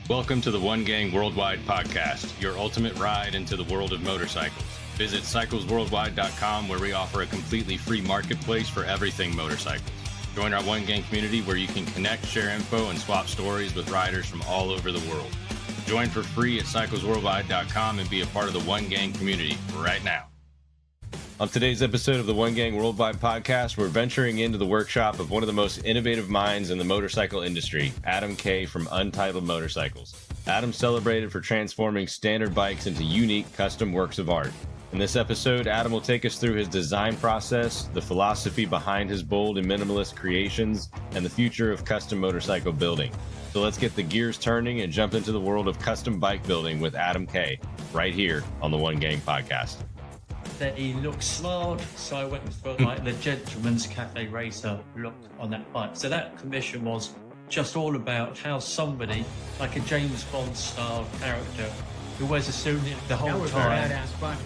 Welcome to the One Gang Worldwide podcast, your ultimate ride into the world of motorcycles. Visit cyclesworldwide.com where we offer a completely free marketplace for everything motorcycles. Join our One Gang community where you can connect, share info, and swap stories with riders from all over the world. Join for free at cyclesworldwide.com and be a part of the One Gang community right now. On today's episode of the One Gang Worldwide podcast, we're venturing into the workshop of one of the most innovative minds in the motorcycle industry, Adam K. from Untitled Motorcycles. Adam's celebrated for transforming standard bikes into unique custom works of art. In this episode, Adam will take us through his design process, the philosophy behind his bold and minimalist creations, and the future of custom motorcycle building. So let's get the gears turning and jump into the world of custom bike building with Adam K. right here on the One Gang podcast. They look smart, so I went for like the gentleman's cafe racer look on that bike. So that commission was just all about how somebody, like a James Bond style character, who wears a suit the whole time,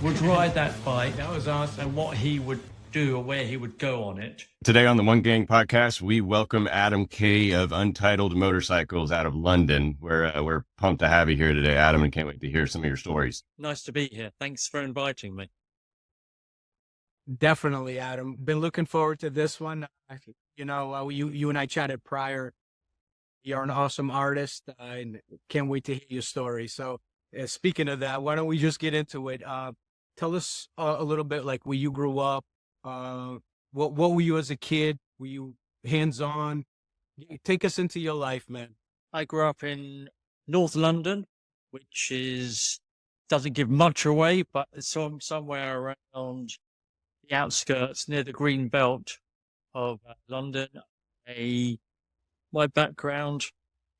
would ride that bike. That was awesome. And what he would do or where he would go on it. Today on the One Gang podcast, we welcome Adam K. of Untitled Motorcycles out of London. We're pumped to have you here today, Adam, and can't wait to hear some of your stories. Nice to be here. Thanks for inviting me. Definitely, Adam. Been looking forward to this one. You and I chatted prior. You're an awesome artist, and can't wait to hear your story. So, speaking of that, why don't we just get into it? Tell us a little bit, like where you grew up. What were you as a kid? Were you hands-on? Take us into your life, man. I grew up in North London, which doesn't give much away, but it's somewhere around the outskirts near the green belt of London. My background,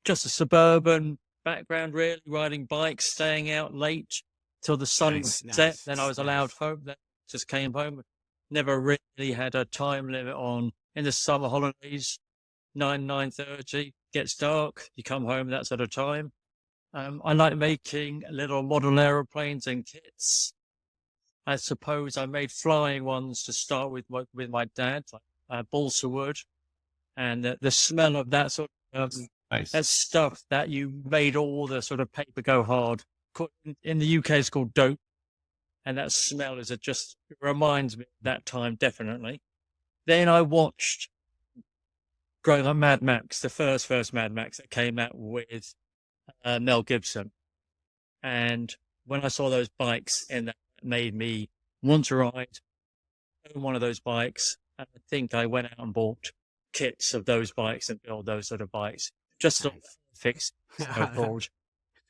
just a suburban background, really, riding bikes, staying out late till the sun set. Then I was allowed home. Then just came home. Never really had a time limit on. In the summer holidays, 9:30 gets dark. You come home that sort of time. I like making little model aeroplanes and kits. I suppose I made flying ones to start with my dad, like balsa wood, and the smell of that sort of Nice. that stuff that you made all the sort of paper go hard. In the UK, it's called dope, and that smell it reminds me of that time definitely. Then I watched growing up Mad Max, the first Mad Max that came out with Mel Gibson, and when I saw those bikes in that. Made me want to ride one of those bikes, and I think I went out and bought kits of those bikes and build those sort of bikes, just sort of fix so-called.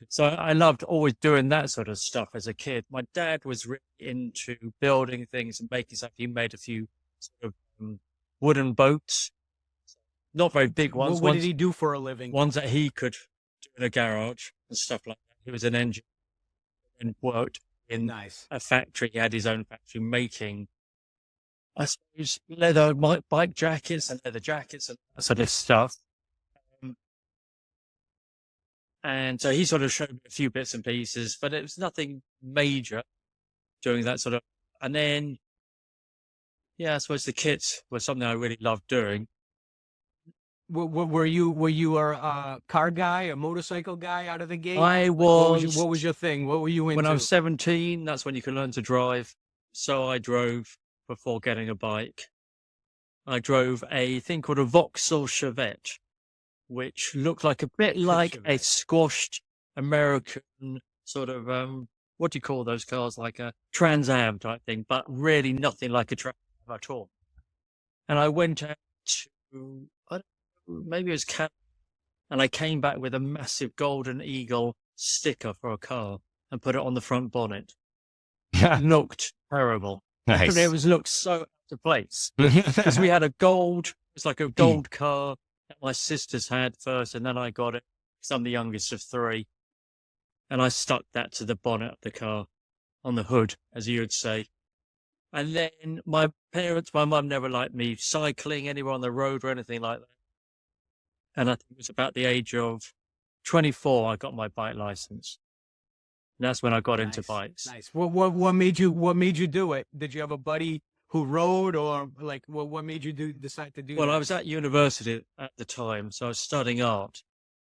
So I loved always doing that sort of stuff as a kid. My dad was really into building things and making stuff. He made a few sort of wooden boats, not very big ones. What did he do for a living? Ones that he could do in a garage and stuff like that. He was an engineer and worked in a factory. He had his own factory making, I suppose, leather bike jackets and leather jackets and that sort of stuff. And so he sort of showed me a few bits and pieces, but it was nothing major doing that sort of. And then, I suppose the kits were something I really loved doing. Were you a car guy, a motorcycle guy out of the gate? I was. What was your thing? What were you into? When I was 17, that's when you can learn to drive. So I drove before getting a bike. I drove a thing called a Vauxhall Chevette, which looked like a bit like a squashed American sort of, what do you call those cars? Like a Trans Am type thing, but really nothing like a Trans Am at all. And I went out to, maybe it was Canada, and I came back with a massive Golden Eagle sticker for a car and put it on the front bonnet. It looked terrible. Nice. It looked so out of place because we had it's like a gold car that my sisters had first, and then I got it because I'm the youngest of three, and I stuck that to the bonnet of the car on the hood, as you would say. And then my mum never liked me cycling anywhere on the road or anything like that. And I think it was about the age of 24, I got my bike license. And that's when I got into bikes. Nice. What made you do it? Did you have a buddy who rode, or like what made you decide to do that? Well, I was at university at the time, so I was studying art.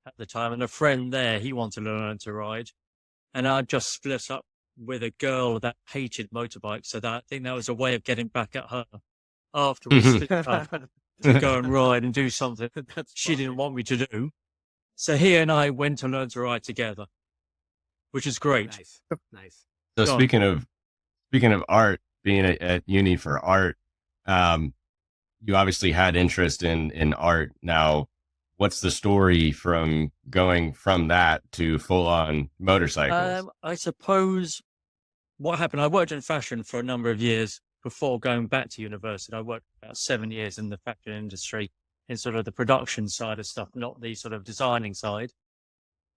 at the time, and a friend there, he wanted to learn to ride, and I just split up with a girl that hated motorbikes, so that I think that was a way of getting back at her after we split up to go and ride and do something she didn't want me to do. So he and I went to learn to ride together, which is great. Nice. So speaking of art, being at uni for art, you obviously had interest in art. Now, what's the story from going from that to full on motorcycles? I suppose what happened, I worked in fashion for a number of years before going back to university. I worked about 7 years in the fashion industry in sort of the production side of stuff, not the sort of designing side.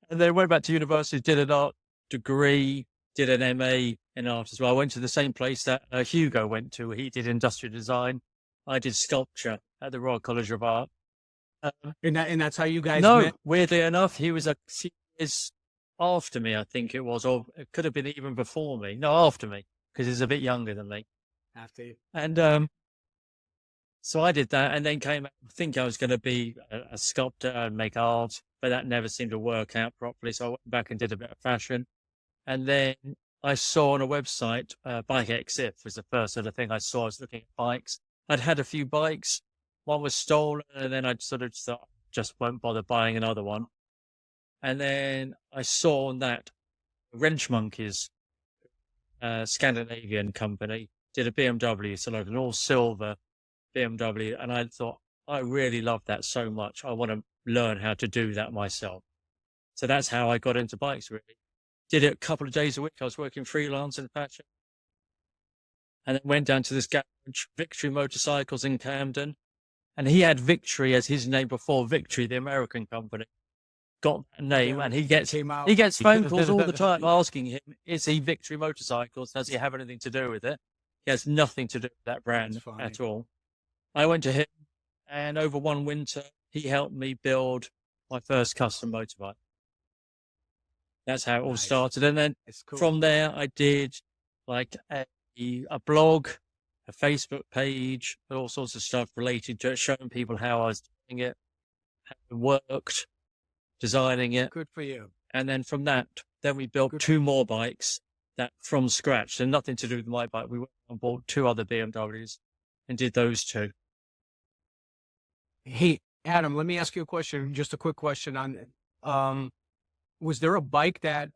And then went back to university, did an art degree, did an MA in art as well. I went to the same place that Hugo went to. He did industrial design. I did sculpture at the Royal College of Art. And that's how you guys No, met? weirdly enough, he was a few years after me, I think it was, or it could have been even before me. No, after me, because he's a bit younger than me. After you. And so I did that, and then came. I think I was going to be a sculptor and make art, but that never seemed to work out properly. So I went back and did a bit of fashion, and then I saw on a website, Bike Exif was the first sort of thing I saw. I was looking at bikes. I'd had a few bikes. One was stolen, and then I sort of thought, just won't bother buying another one. And then I saw on that Wrench Monkeys, Scandinavian company, did a BMW, so like an all silver BMW, and I thought, I really love that so much. I want to learn how to do that myself. So that's how I got into bikes, really. Did it a couple of days a week. I was working freelance in fashion. And then went down to this garage, Victory Motorcycles in Camden. And he had Victory as his name before Victory, the American company. Got that name, and he gets phone calls all the time asking him, is he Victory Motorcycles? Does he have anything to do with it? He has nothing to do with that brand at all. I went to him, and over one winter, he helped me build my first custom motorbike. That's how it all started. And then from there, I did like a blog, a Facebook page, all sorts of stuff related to it, showing people how I was doing it, how it worked, designing it. Good for you. And then from that, then we built two more bikes that from scratch, and nothing to do with my bike. We went and bought two other BMWs and did those two. Hey, Adam, let me ask you a question. Just a quick question on, was there a bike that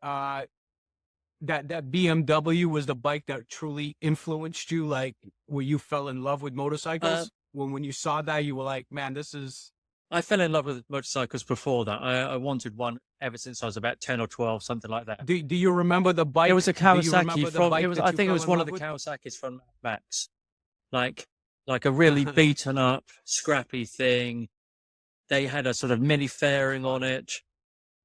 BMW was the bike that truly influenced you? Like, where you fell in love with motorcycles? When you saw that, you were like, man, this is... I fell in love with motorcycles before that. I wanted one ever since I was about 10 or 12, something like that. Do you remember the bike? It was a Kawasaki from, I think it was one of the Kawasaki's from Max. Like a really beaten up, scrappy thing. They had a sort of mini fairing on it.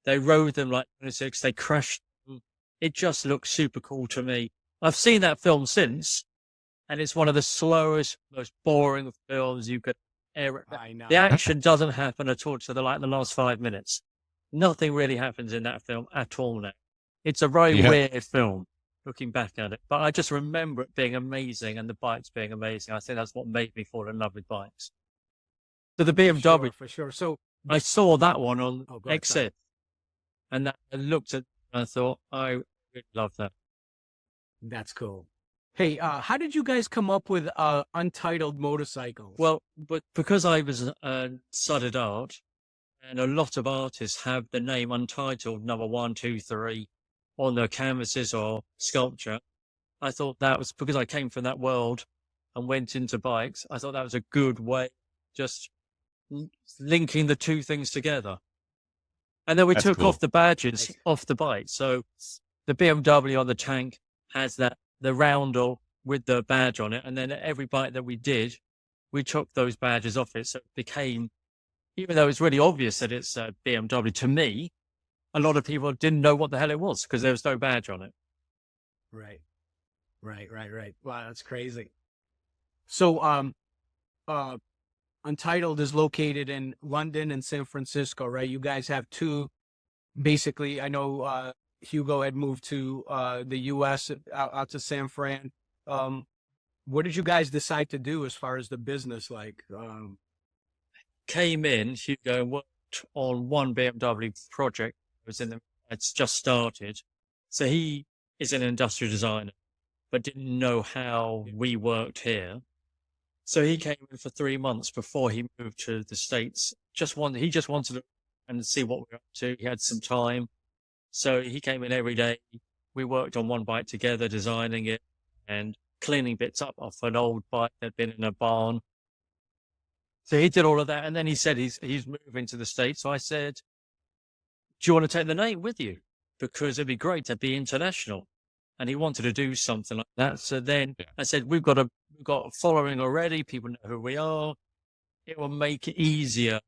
They rode them like 26. They crashed them. It just looked super cool to me. I've seen that film since, and it's one of the slowest, most boring films you could ever. I know. The action doesn't happen at all to the last 5 minutes. Nothing really happens in that film at all now. It's a very weird film, looking back at it. But I just remember it being amazing and the bikes being amazing. I think that's what made me fall in love with bikes. So the BMW, for sure. So I saw that one on Exit, and I looked at it and I thought, I really love that. That's cool. Hey, how did you guys come up with Untitled Motorcycles? Well, but because I was studied art, and a lot of artists have the name Untitled number 1, 2, 3 on their canvases or sculpture, I thought that was because I came from that world and went into bikes. I thought that was a good way, just linking the two things together. And then we took off the badges off the bike. So the BMW on the tank has the roundel with the badge on it. And then every bike that we did, we took those badges off it. So it became, even though it's really obvious that it's a BMW, to me, a lot of people didn't know what the hell it was because there was no badge on it. Right. Wow, that's crazy. So, Untitled is located in London and San Francisco, right? You guys have two, basically. I know Hugo had moved to the U.S. out to San Fran. What did you guys decide to do as far as the business? Like, came in, Hugo, and worked on one BMW project. It's just started. So he is an industrial designer, but didn't know how we worked here. So he came in for 3 months before he moved to the States. He just wanted to and see what we were up to. He had some time. So he came in every day. We worked on one bike together, designing it and cleaning bits up off an old bike that had been in a barn. So he did all of that. And then he said he's moving to the States. So I said, do you want to take the name with you? Because it'd be great to be international. And he wanted to do something like that. So then I said, we've got a following already. People know who we are. It will make it easier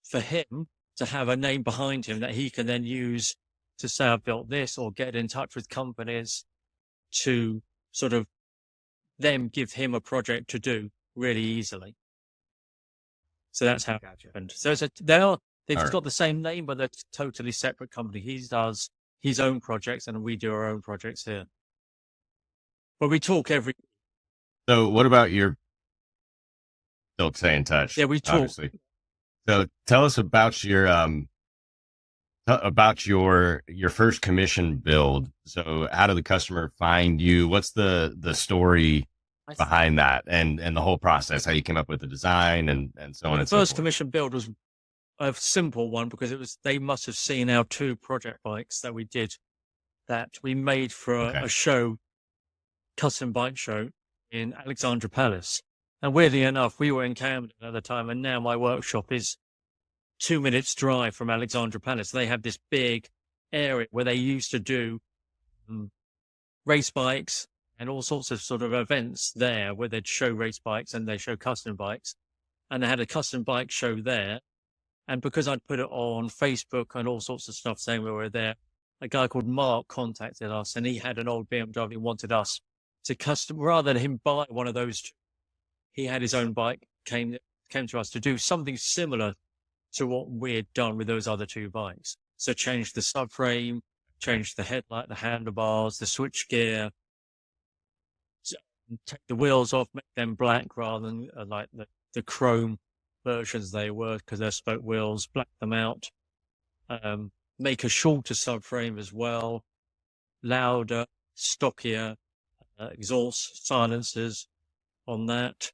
for him to have a name behind him that he can then use to say, I've built this, or get in touch with companies to sort of them give him a project to do really easily. So that's how it happened. So they've got the same name, but they're totally separate company. He does his own projects and we do our own projects here. But we talk every. So what about still stay in touch? Yeah, we talk. Obviously. So tell us about your first commission build. So how did the customer find you? What's the story behind that and the whole process, how you came up with the design and so on and so forth? The first commission build was a simple one because they must have seen our 2 project bikes that we did that we made for a show, custom bike show in Alexandra Palace. And weirdly enough, we were in Camden at the time, and now my workshop is 2 minutes drive from Alexandra Palace. They have this big area where they used to do race bikes and all sorts of sort of events there where they'd show race bikes and they show custom bikes. And they had a custom bike show there. And because I'd put it on Facebook and all sorts of stuff saying we were there, a guy called Mark contacted us, and he had an old BMW, wanted us to custom, rather than him buy one of those 2, he had his own bike, came to us to do something similar to what we had done with those other 2 bikes. So changed the subframe, changed the headlight, the handlebars, the switch gear, take the wheels off, make them black rather than like the chrome versions they were, because they're spoke wheels, black them out, make a shorter subframe as well, louder, stockier exhaust silencers on that,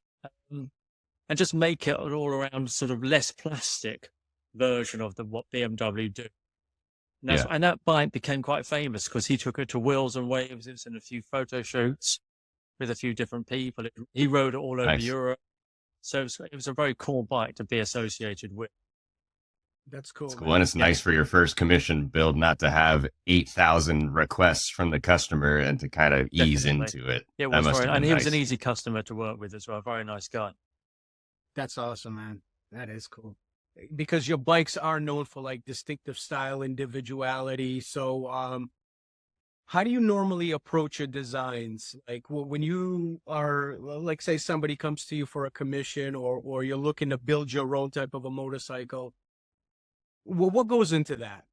and just make it an all-around sort of less plastic version of what BMW do. And that bike became quite famous because he took it to Wheels and Waves. It was in a few photo shoots with a few different people. He rode it all over Europe. So it was a very cool bike to be associated with. That's cool. It's cool. And it's nice for your first commission build not to have 8,000 requests from the customer and to kind of ease into it. It was and he was an easy customer to work with as well. Very nice guy. That's awesome, man. That is cool. Because your bikes are known for like distinctive style, individuality. So, how do you normally approach your designs? Like when you are, like, say somebody comes to you for a commission or you're looking to build your own type of a motorcycle. What goes into that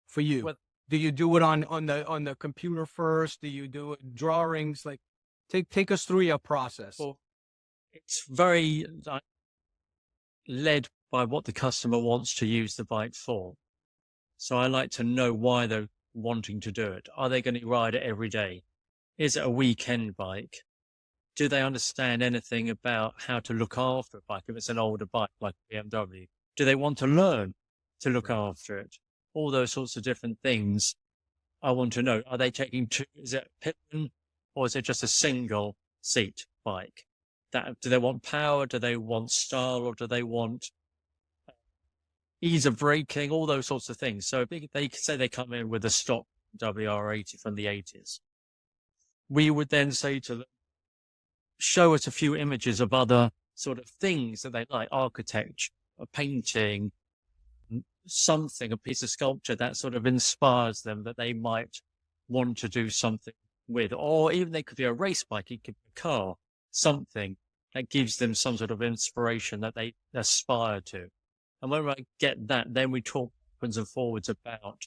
for you? Do you do it on the computer first? Do you do it drawings? Like, take us through your process. Well, it's very led by what the customer wants to use the bike for. So I like to know why they're wanting to do it. Are they going to ride it every day? Is it a weekend bike? Do they understand anything about how to look after a bike if it's an older bike like BMW? Do they want to learn to look after it? All those sorts of different things I want to know. Are they taking 2? Is it a Pitman or is it just a single seat bike? Do they want power? Do they want style? Or do they want ease of braking? All those sorts of things. So they say they come in with a stock WR80 from the 80s. We would then say to them, show us a few images of other sort of things that they like, architecture, a painting, something, a piece of sculpture that sort of inspires them that they might want to do something with. Or even they could be a race bike, it could be a car, something that gives them some sort of inspiration that they aspire to. And when I get that, then we talk backwards and forwards about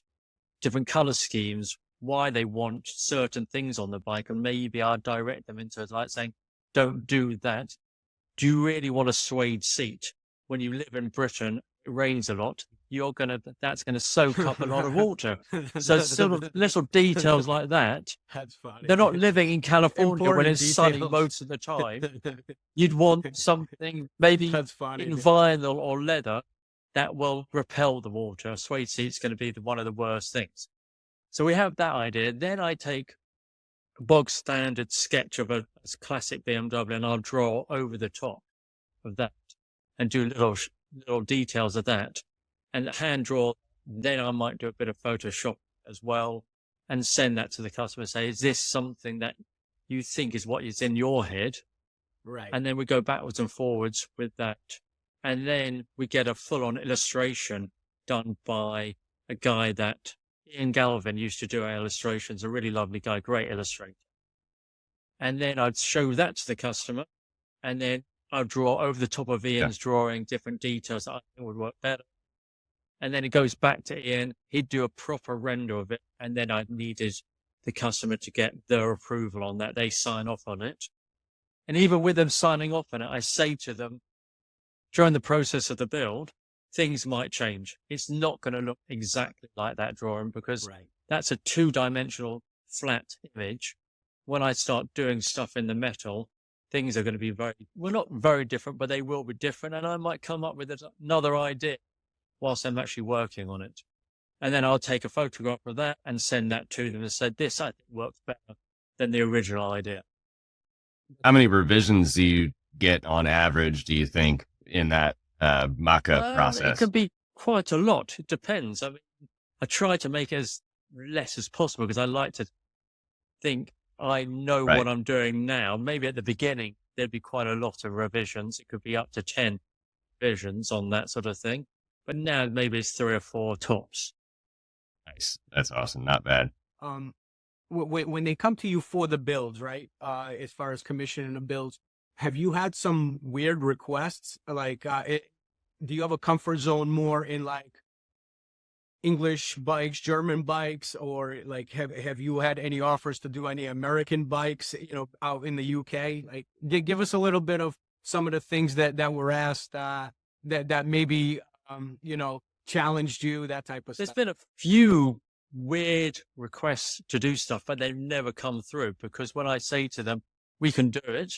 different color schemes, why they want certain things on the bike, and maybe I'll direct them into like saying, don't do that. Do you really want a suede seat when you live in Britain? it rains a lot, that's gonna soak up a lot of water. So sort of little details like that. That's funny. They're not living in California when Important it's sunny details. most of the time. You'd want something maybe That's funny. in vinyl or leather that will repel the water. A suede seat's going to be one of the worst things. So we have that idea. Then I take a bog standard sketch of a classic BMW and I'll draw over the top of that and do little details of that and hand draw. Then I might do a bit of Photoshop as well and send that to the customer and say, is this something that you think is what is in your head? Right. And then we go backwards and forwards with that. And then we get a full-on illustration done by a guy that Ian Galvin used to do our illustrations, a really lovely guy, great illustrator. And then I'd show that to the customer, and then I'd draw over the top of Ian's drawing different details that I think would work better. And then it goes back to Ian. He'd do a proper render of it, and then I needed the customer to get their approval on that. They sign off on it. And even with them signing off on it, I say to them, during the process of the build, things might change. It's not going to look exactly like that drawing because that's a 2-dimensional flat image. When I start doing stuff in the metal, things are going to be not very different, but they will be different. And I might come up with another idea whilst I'm actually working on it. And then I'll take a photograph of that and send that to them and say, this I think works better than the original idea. How many revisions do you get on average, do you think, in that mock-up process? It could be quite a lot. It depends. I mean, I try to make as less as possible because I like to think I know what I'm doing now. Maybe at the beginning, there'd be quite a lot of revisions. It could be up to 10 revisions on that sort of thing. But now maybe it's 3 or 4 tops. Nice. That's awesome. Not bad. When they come to you for the builds, right? As far as commissioning the builds, have you had some weird requests? Like, do you have a comfort zone more in like English bikes, German bikes, or like have you had any offers to do any American bikes, out in the UK? Like, give us a little bit of some of the things that were asked that maybe challenged you, that type of There's stuff. been a few weird requests to do stuff, but they've never come through because when I say to them, we can do it,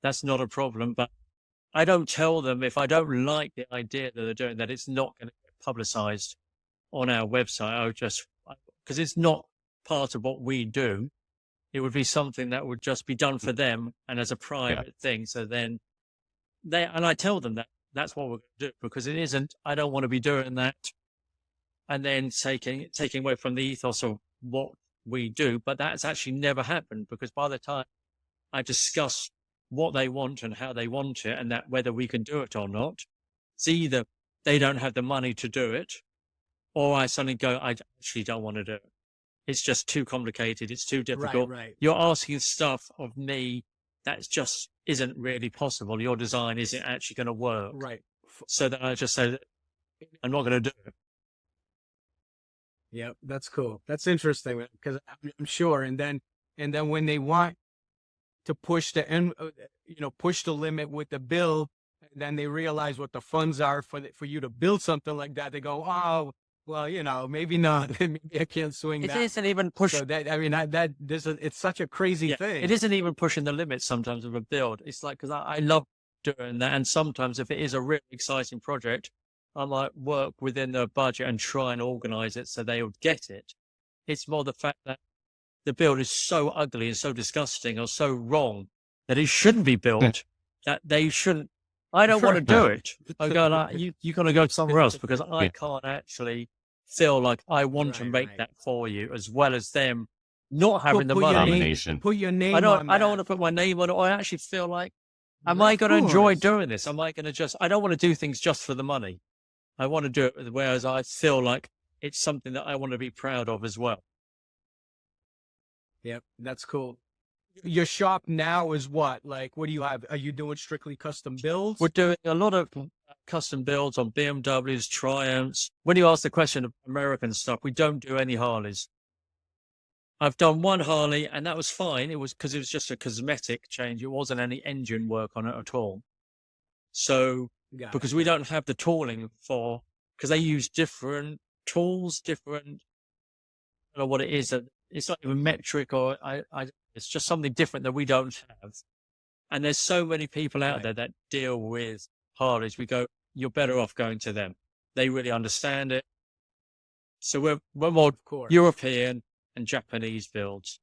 that's not a problem. But I don't tell them if I don't like the idea that they're doing that it's not going to get publicized on our website. Because it's not part of what we do. It would be something that would just be done for them and as a private thing. So then and I tell them that that's what we're going to do because it isn't, I don't want to be doing that and then taking away from the ethos of what we do. But that's actually never happened because by the time I discuss what they want and how they want it and that whether we can do it or not, it's either they don't have the money to do it or I suddenly go, I actually don't want to do it. It's just too complicated. It's too difficult. Right. You're asking stuff of me that just isn't really possible. Your design isn't actually going to work. Right. So that I just say, I'm not going to do it. Yeah, that's cool. That's interesting because I'm sure. And then when they want to push push the limit with the build, then they realize what the funds are for you to build something like that. They go, oh, well, maybe not. Maybe I can't swing that. It isn't even pushing. So it's such a crazy thing. It isn't even pushing the limits sometimes of a build. It's like, because I love doing that. And sometimes if it is a really exciting project, I might work within the budget and try and organize it so they would get it. It's more the fact that the build is so ugly and so disgusting or so wrong that it shouldn't be built, that they shouldn't. I don't want to do it. I go, like, you got to go somewhere else because I can't actually feel like I want to make that for you as well as them not having the money. Put your name I don't on want to put my name on it. I actually feel like, am I going to enjoy doing this? Am I going to I don't want to do things just for the money. I want to do it, whereas I feel like it's something that I want to be proud of as well. Yep, that's cool. Your shop now is what? Like, what do you have? Are you doing strictly custom builds? We're doing a lot of custom builds on BMWs, Triumphs. When you ask the question of American stuff, we don't do any Harleys. I've done one Harley, and that was fine. It was because it was just a cosmetic change. It wasn't any engine work on it at all. So because we don't have the tooling because they use different tools, different, I don't know what it is. It's not even metric it's just something different that we don't have. And there's so many people out there that deal with Harleys. We go, you're better off going to them. They really understand it. So we're more European and Japanese builds.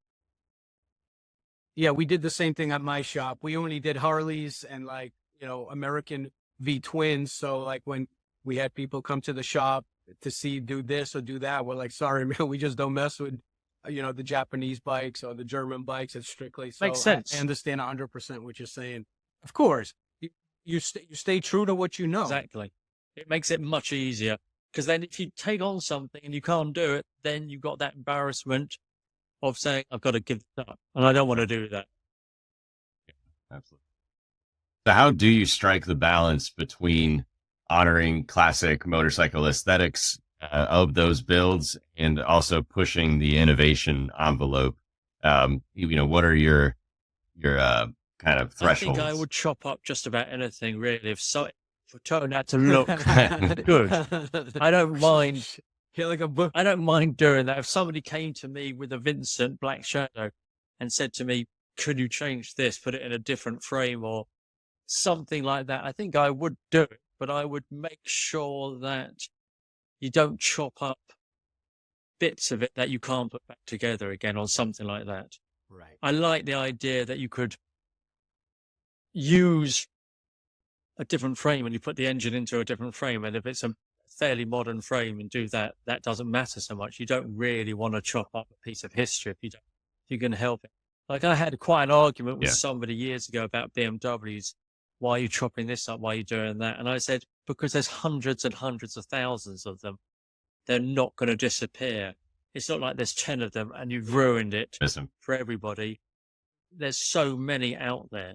Yeah, we did the same thing at my shop. We only did Harleys and American V twins. So like when we had people come to the shop to see do this or do that, we're like, sorry, man, we just don't mess with the Japanese bikes or the German bikes. It's strictly so. Makes sense. I understand 100% what you're saying. Of course, you stay true to what you know. Exactly. It makes it much easier, because then if you take on something and you can't do it, then you've got that embarrassment of saying, I've got to give it up, and I don't want to do that. Yeah, absolutely. So how do you strike the balance between honoring classic motorcycle aesthetics of those builds and also pushing the innovation envelope? What are your kind of thresholds? I think I would chop up just about anything, really. If it turned out to look good, I don't mind. I don't mind doing that. If somebody came to me with a Vincent Black Shadow and said to me, could you change this, put it in a different frame or something like that, I think I would do it, but I would make sure that you don't chop up bits of it that you can't put back together again on something like that. Right. I like the idea that you could use a different frame and you put the engine into a different frame, and if it's a fairly modern frame and do that, that doesn't matter so much. You don't really want to chop up a piece of history if you can help it. Like I had quite an argument with somebody years ago about BMWs. Why are you chopping this up? Why are you doing that? And I said, because there's hundreds and hundreds of thousands of them. They're not going to disappear. It's not like there's 10 of them and you've ruined it for everybody. There's so many out there.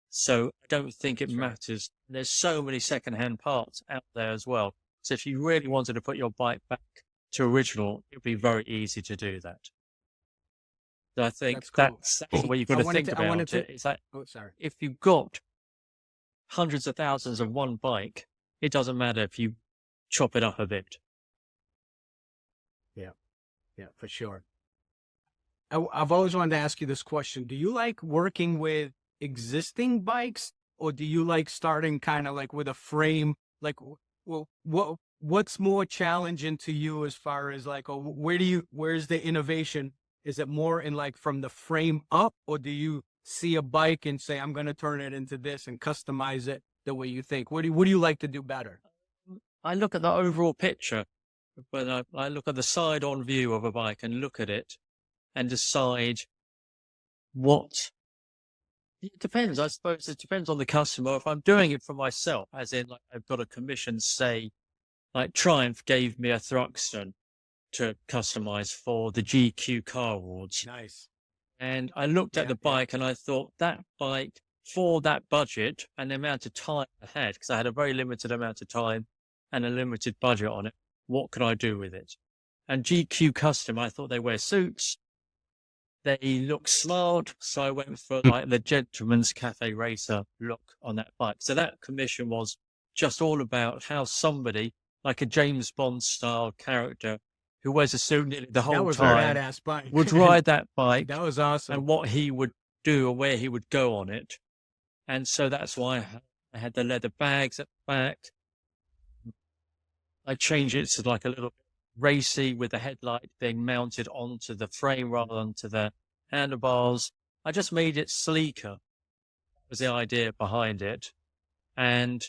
So I don't think it matters. There's so many secondhand parts out there as well. So if you really wanted to put your bike back to original, it'd be very easy to do that. So I think that's the way you've got to think about it. It's like, if you've got hundreds of thousands of one bike, it doesn't matter if you chop it up a bit. Yeah, for sure. I've always wanted to ask you this question. Do you like working with existing bikes, or do you like starting kind of like with a frame? Like, well, what's more challenging to you as far as like, where's the innovation? Is it more in like from the frame up, or do you see a bike and say, I'm going to turn it into this and customize it the way you think? What do you like to do better? I look at the overall picture. When I look at the side-on view of a bike and look at it and decide what... It depends. I suppose it depends on the customer. If I'm doing it for myself, as in like I've got a commission, say, like Triumph gave me a Thruxton to customize for the GQ Car Awards. Nice. And I looked at the bike and I thought that bike, for that budget and the amount of time I had, because I had a very limited amount of time and a limited budget on it, what could I do with it? And GQ Custom, I thought they wear suits. They look smart. So I went for like the gentleman's cafe racer look on that bike. So that commission was just all about how somebody, like a James Bond style character who wears a suit nearly the whole time, a badass bike. would ride that bike. That was awesome. And what he would do or where he would go on it. And so that's why I had the leather bags at the back. I changed it to like a little racy with the headlight being mounted onto the frame rather than to the handlebars. I just made it sleeker. That was the idea behind it. And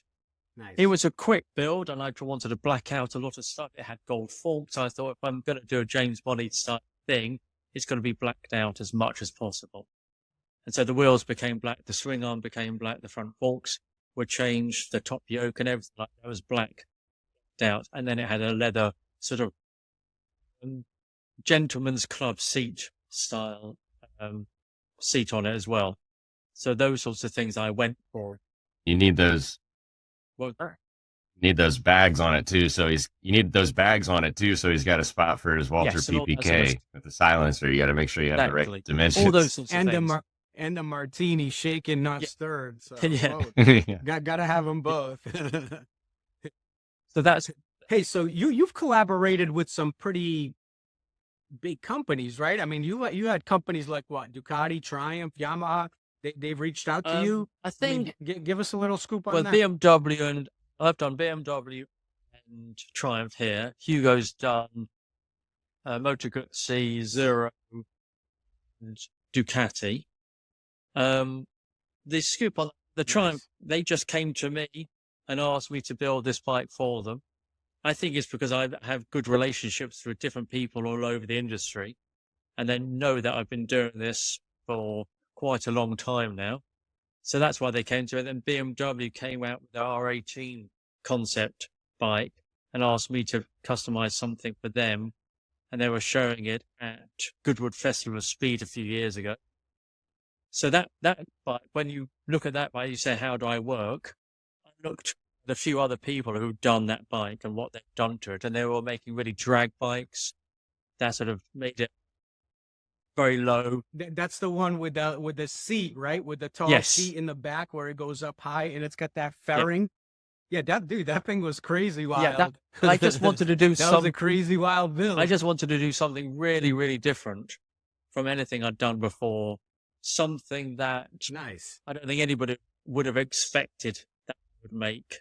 it was a quick build, and I wanted to black out a lot of stuff. It had gold forks. I thought if I'm going to do a James Bond style thing, it's going to be blacked out as much as possible. And so the wheels became black, the swing arm became black, the front forks were changed, the top yoke and everything like that was black out. And then it had a leather sort of gentleman's club seat style seat on it as well. So those sorts of things I went for. You need those. What was that? You need those bags on it too. So he's got a spot for his Walter PPK with the silencer. You got to make sure you have the right dimensions. All those sorts of things. and the martini, shaken, not Yeah. stirred. So Yeah. both. Yeah. Gotta have them both. So that's Hey, so you've collaborated with some pretty big companies, right? I mean, you had companies like what? Ducati, Triumph, Yamaha. They've reached out to you. I I mean, think give us a little scoop on well, that. BMW, and I've done BMW and Triumph here. Hugo's done Moto Guzzi, Zero, and Ducati. The scoop on the Triumph, Nice. they just came to me and asked me to build this bike for them. I think it's because I have good relationships with different people all over the industry, and they know that I've been doing this for quite a long time now. So that's why they came to it. Then BMW came out with the R18 concept bike and asked me to customize something for them. And they were showing it at Goodwood Festival of Speed a few years ago. So that bike, when you look at that bike, you say, how do I work? I looked at a few other people who'd done that bike and what they've done to it. And they were all making really drag bikes that sort of made it very low. That's the one with the seat, right? With the tall Yes. seat in the back where it goes up high and it's got that fairing. Yeah, that thing was crazy wild. Yeah, I just wanted to do that was something. a crazy wild build. I just wanted to do something really, really different from anything I'd done before. Something that Nice. I don't think anybody would have expected that would make.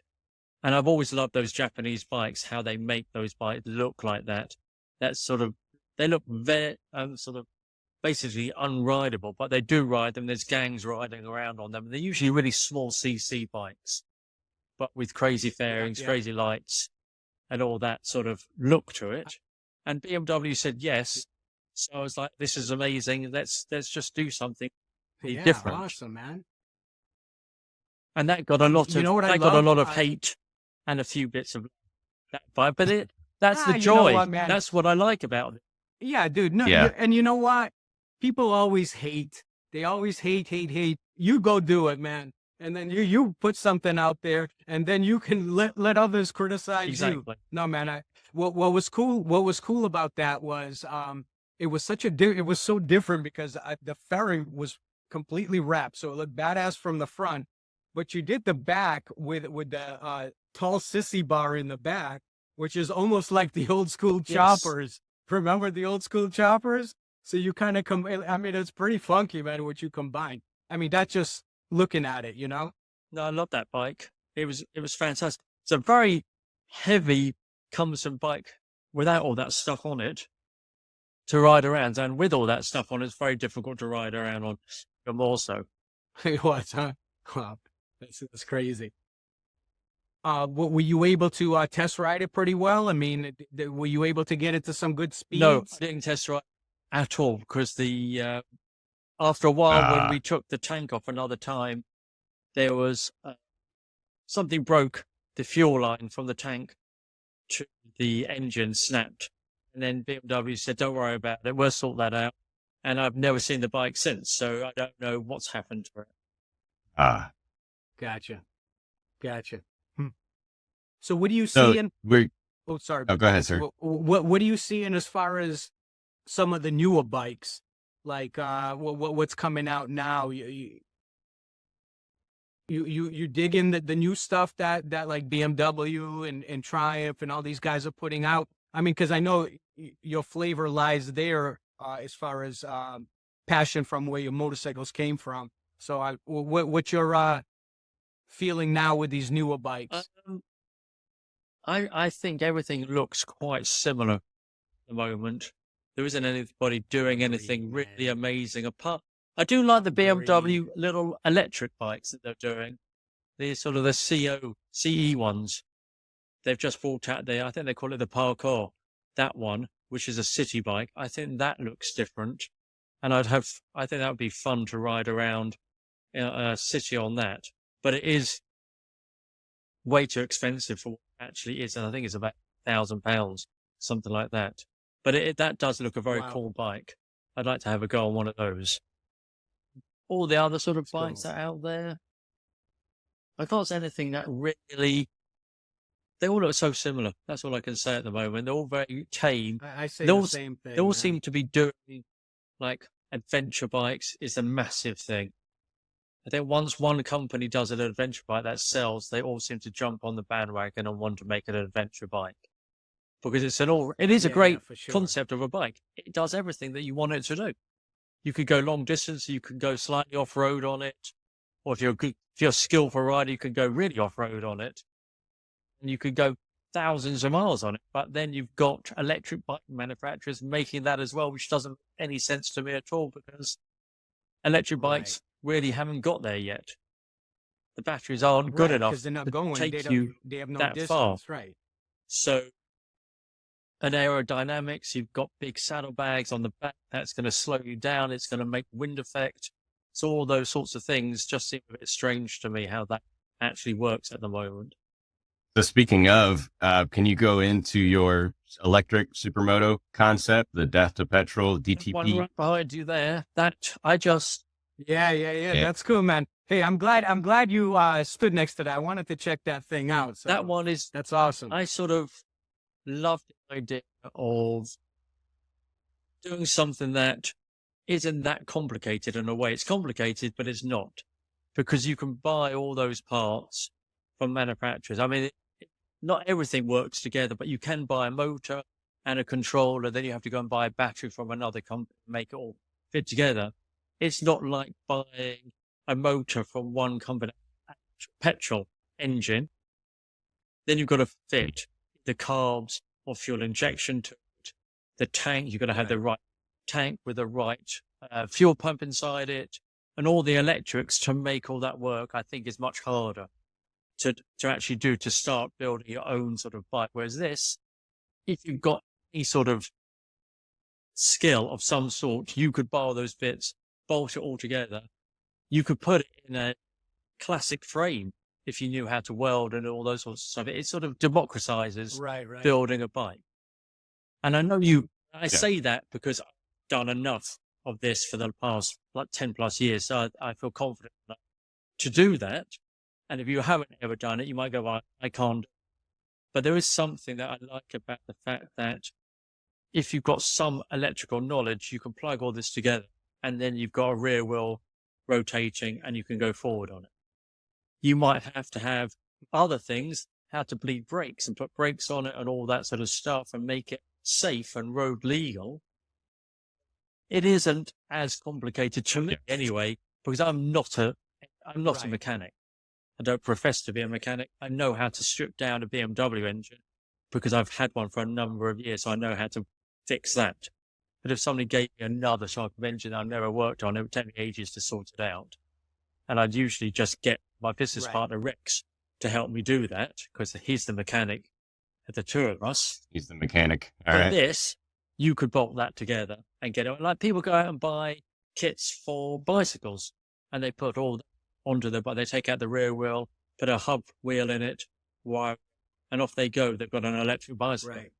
And I've always loved those Japanese bikes, how they make those bikes look like that. That's sort of, they look very, sort of basically unrideable, but they do ride them. There's gangs riding around on them. They're usually really small CC bikes, but with crazy fairings, yeah. crazy lights, and all that sort of look to it. And BMW said yes. So I was like, this is amazing. Let's just do something Yeah, different. awesome, man. And that got a lot of, You know what I got a love? lot of hate and a few bits of that vibe, but that's the you know joy. what, man? That's what I like about it. Yeah, dude. No, Yeah. and you know what? People always hate. They always hate. You go do it, man. And then you put something out there, and then you can let others criticize you. Exactly. No, man. What was cool? What was cool about that was it was it was so different because the fairing was completely wrapped, so it looked badass from the front. But you did the back with the tall sissy bar in the back, which is almost like the old school Yes. choppers. Remember the old school choppers? So you kind of I mean, it's pretty funky, man, what you combine. I mean, that's just looking at it, you know? No, I love that bike. It was fantastic. It's a very heavy, cumbersome bike without all that stuff on it to ride around, and with all that stuff on, it's very difficult to ride around on. More so. It was, huh? Wow, that's crazy. Were you able to test ride it pretty well? I mean, were you able to get it to some good speeds? No, I didn't test ride at all because the after a while when we took the tank off another time, there was something broke the fuel line from the tank to the engine snapped, and then BMW said, "Don't worry about it, we'll sort that out." And I've never seen the bike since, so I don't know what's happened to it. Gotcha. So what do you see in? Oh, sorry. Oh, go ahead, sir. What do you see in as far as some of the newer bikes? Like what's coming out now? You dig in the new stuff that like BMW and Triumph and all these guys are putting out. I mean, because I know your flavor lies there as far as passion from where your motorcycles came from. So what's your feeling now with these newer bikes? I think everything looks quite similar at the moment. There isn't anybody doing anything really amazing apart. I do like the BMW little electric bikes that they're doing. They're sort of the CE ones. They've just brought out there. I think they call it the Parkour. That one, which is a city bike. I think that looks different. And I think that would be fun to ride around in a city on that. But it is way too expensive for what it actually is. And I think it's about £1,000, something like that. But that does look a very cool bike. I'd like to have a go on one of those. All the other sort of bikes that are out there, I can't say anything that really. They all look so similar. That's all I can say at the moment. They're all very tame. I say the same thing. They all seem to be doing like adventure bikes is a massive thing. I think once one company does an adventure bike that sells, they all seem to jump on the bandwagon and want to make an adventure bike because it is a great for sure. concept of a bike. It does everything that you want it to do. You could go long distance, you can go slightly off road on it, or if you're a skillful rider, you can go really off road on it, and you could go thousands of miles on it. But then you've got electric bike manufacturers making that as well, which doesn't make any sense to me at all because electric bikes really haven't got there yet. The batteries aren't good enough because they're not to going. take you They have no that distance, far. right? So, an aerodynamics, you've got big saddlebags on the back. That's going to slow you down. It's going to make wind effect. So all those sorts of things just seem a bit strange to me how that actually works at the moment. So speaking of, can you go into your electric supermoto concept, the death to petrol DTP? One right behind you there. That I just Yeah. That's cool, man. Hey, I'm glad you stood next to that. I wanted to check that thing out. So that one is that's awesome. I sort of love the idea of doing something that isn't that complicated in a way. It's complicated, but it's not because you can buy all those parts from manufacturers. I mean, not everything works together, but you can buy a motor and a controller. Then you have to go and buy a battery from another company to make it all fit together. It's not like buying a motor from one company, petrol engine. Then you've got to fit the carbs or fuel injection to it. The tank, you've got to have the right tank with the right fuel pump inside it, and all the electrics to make all that work. I think is much harder to actually do to start building your own sort of bike. Whereas this, if you've got any sort of skill of some sort, you could borrow those bits, bolt it all together. You could put it in a classic frame if you knew how to weld and all those sorts of stuff. It sort of democratizes building a bike. And I know I say that because I've done enough of this for the past 10 plus years. So I feel confident enough to do that. And if you haven't ever done it, you might go, well, I can't. But there is something that I like about the fact that if you've got some electrical knowledge, you can plug all this together and then you've got a rear wheel rotating and you can go forward on it. You might have to have other things, how to bleed brakes and put brakes on it and all that sort of stuff and make it safe and road legal. It isn't as complicated to me anyway, because I'm not a mechanic. I don't profess to be a mechanic. I know how to strip down a BMW engine because I've had one for a number of years. So I know how to fix that. But if somebody gave me another type of engine I've never worked on, it would take me ages to sort it out. And I'd usually just get my business partner, Rex, to help me do that because he's the mechanic of the two of us. He's the mechanic. All but right. This, you could bolt that together and get it. Like people go out and buy kits for bicycles and they put all onto the, but they take out the rear wheel, put a hub wheel in it, wire, and off they go. They've got an electric bicycle. Right.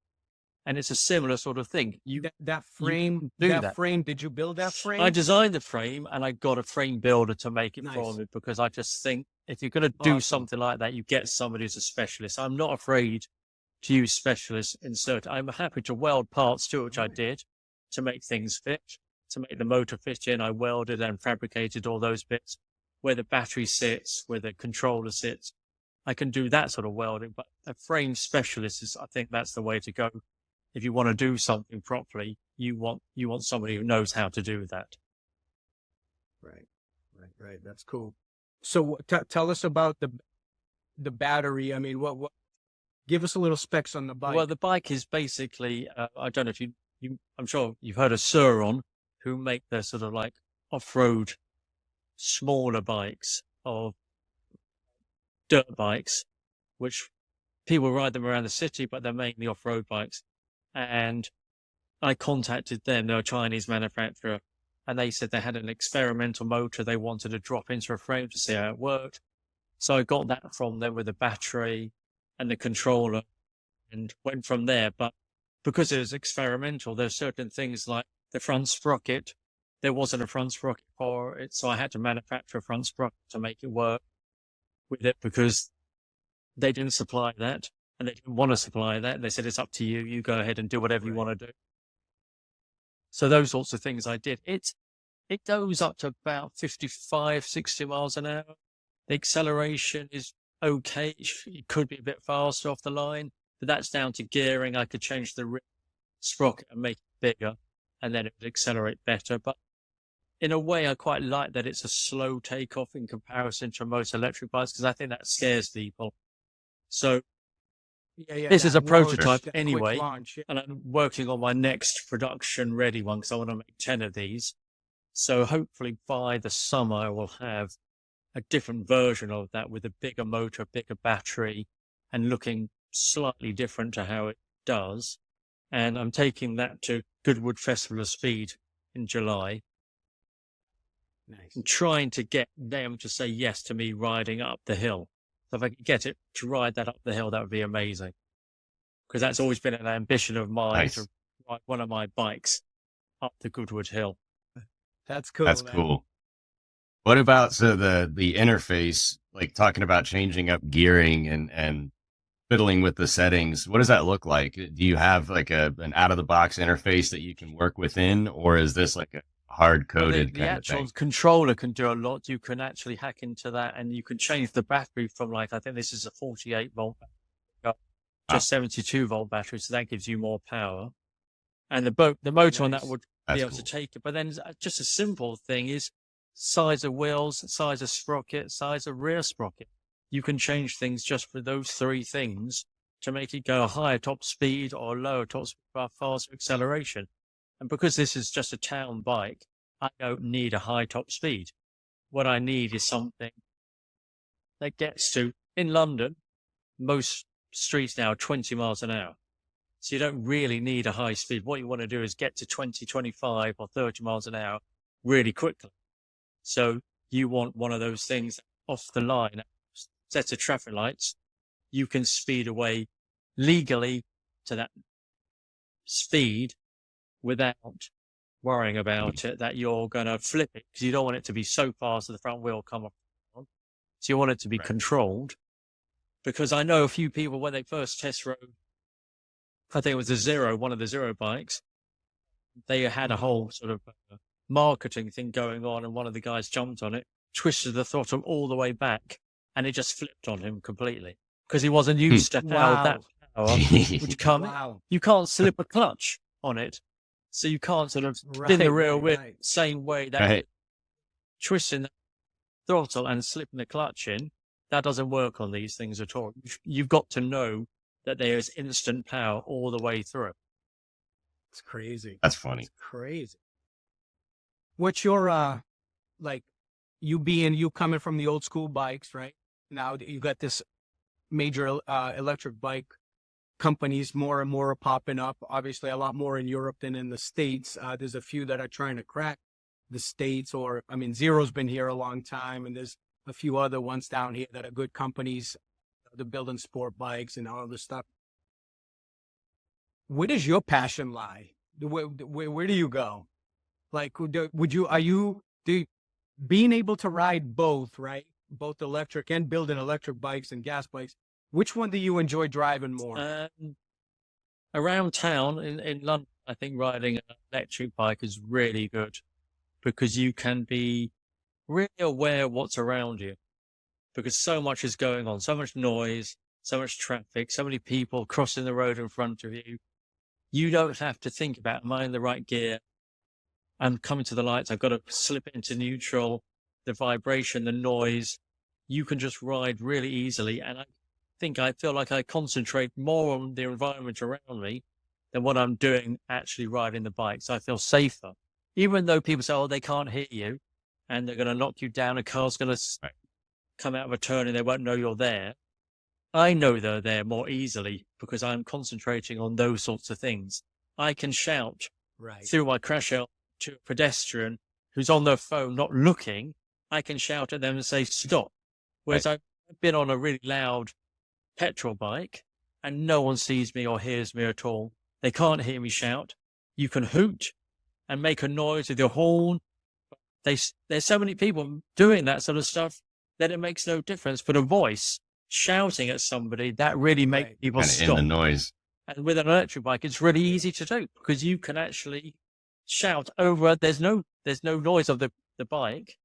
And it's a similar sort of thing. That frame, did you build that frame? I designed the frame and I got a frame builder to make it for me because I just think if you're going to do something like that, you get somebody who's a specialist. I'm not afraid to use specialists in certain. I'm happy to weld parts too, which I did to make things fit, to make the motor fit in. I welded and fabricated all those bits. Where the battery sits, where the controller sits. I can do that sort of welding, but a frame specialist is, I think that's the way to go. If you want to do something properly, you want somebody who knows how to do that. Right. That's cool. So tell us about the battery. I mean, what? Give us a little specs on the bike. Well, the bike is basically, I don't know if I'm sure you've heard of Suron, who make their sort of like off-road smaller bikes of dirt bikes, which people ride them around the city, but they're mainly off-road bikes. And I contacted them, they're a Chinese manufacturer, and they said they had an experimental motor they wanted to drop into a frame to see how it worked. So I got that from them with the battery and the controller and went from there. But because it was experimental, there's certain things like the front sprocket. There wasn't a front sprocket for it, so I had to manufacture a front sprocket to make it work with it because they didn't supply that and they didn't want to supply that. They said, it's up to you. You go ahead and do whatever you want to do. So those sorts of things I did. It goes up to about 55, 60 miles an hour. The acceleration is okay. It could be a bit faster off the line, but that's down to gearing. I could change the sprocket and make it bigger, and then it would accelerate better. But in a way, I quite like that it's a slow takeoff in comparison to most electric bikes, because I think that scares people. So this is a prototype anyway, and I'm working on my next production ready one because I want to make 10 of these. So hopefully by the summer, I will have a different version of that with a bigger motor, bigger battery, and looking slightly different to how it does. And I'm taking that to Goodwood Festival of Speed in July. Nice. And trying to get them to say yes to me riding up the hill. So if I could get it to ride that up the hill, that would be amazing. Because that's always been an ambition of mine to ride one of my bikes up the Goodwood Hill. That's cool. That's cool. What about the interface, like talking about changing up gearing and fiddling with the settings? What does that look like? Do you have like an out of the box interface that you can work within, or is this like a hard coded the actual controller can do a lot. You can actually hack into that, and you can change the battery from, like, I think this is a 48 volt battery, just 72 volt battery, so that gives you more power. And the motor on that would be able to take it. But then just a simple thing is size of wheels, size of sprocket, size of rear sprocket. You can change things just for those three things to make it go a higher top speed or lower top speed for faster acceleration. And because this is just a town bike, I don't need a high top speed. What I need is something that gets to, in London, most streets now are 20 miles an hour. So you don't really need a high speed. What you want to do is get to 20, 25 or 30 miles an hour really quickly. So you want one of those things off the line, set of traffic lights. You can speed away legally to that speed without worrying about it, that you're going to flip it, because you don't want it to be so fast that the front wheel come up. So you want it to be controlled, because I know a few people, when they first test rode, I think it was one of the Zero bikes, they had a whole sort of marketing thing going on, and one of the guys jumped on it, twisted the throttle all the way back, and it just flipped on him completely, because he wasn't used to how that power would come. You can't slip a clutch on it. So you can't sort of spin the rear wheel same way that twisting the throttle and slipping the clutch in, that doesn't work on these things at all. You've got to know that there is instant power all the way through. It's crazy. That's funny. It's crazy. What's your, like, you coming from the old school bikes, right? Now you got this major electric bike companies, more and more are popping up. Obviously, a lot more in Europe than in the States. There's a few that are trying to crack the States, Zero's been here a long time, and there's a few other ones down here that are good companies. They're building sport bikes and all this stuff. Where does your passion lie? Where do you go? Like, being able to ride both, right? Both electric and building electric bikes and gas bikes. Which one do you enjoy driving more? Around town in London, I think riding an electric bike is really good, because you can be really aware of what's around you, because so much is going on, so much noise, so much traffic, so many people crossing the road in front of you. You don't have to think about, am I in the right gear? I'm coming to the lights. I've got to slip it into neutral, the vibration, the noise. You can just ride really easily. And I feel like I concentrate more on the environment around me than what I'm doing actually riding the bike. So I feel safer, even though people say, oh, they can't hear you and they're going to knock you down. A car's going to come out of a turn and they won't know you're there. I know they're there more easily because I'm concentrating on those sorts of things. I can shout through my crash helmet to a pedestrian who's on their phone, not looking. I can shout at them and say, stop. Whereas I've been on a really loud petrol bike and no one sees me or hears me at all. They can't hear me shout. You can hoot and make a noise with your horn. There's so many people doing that sort of stuff that it makes no difference. But a voice shouting at somebody, that really makes people stop. In the noise. And with an electric bike, it's really easy to do, because you can actually shout over. There's no noise of the bike.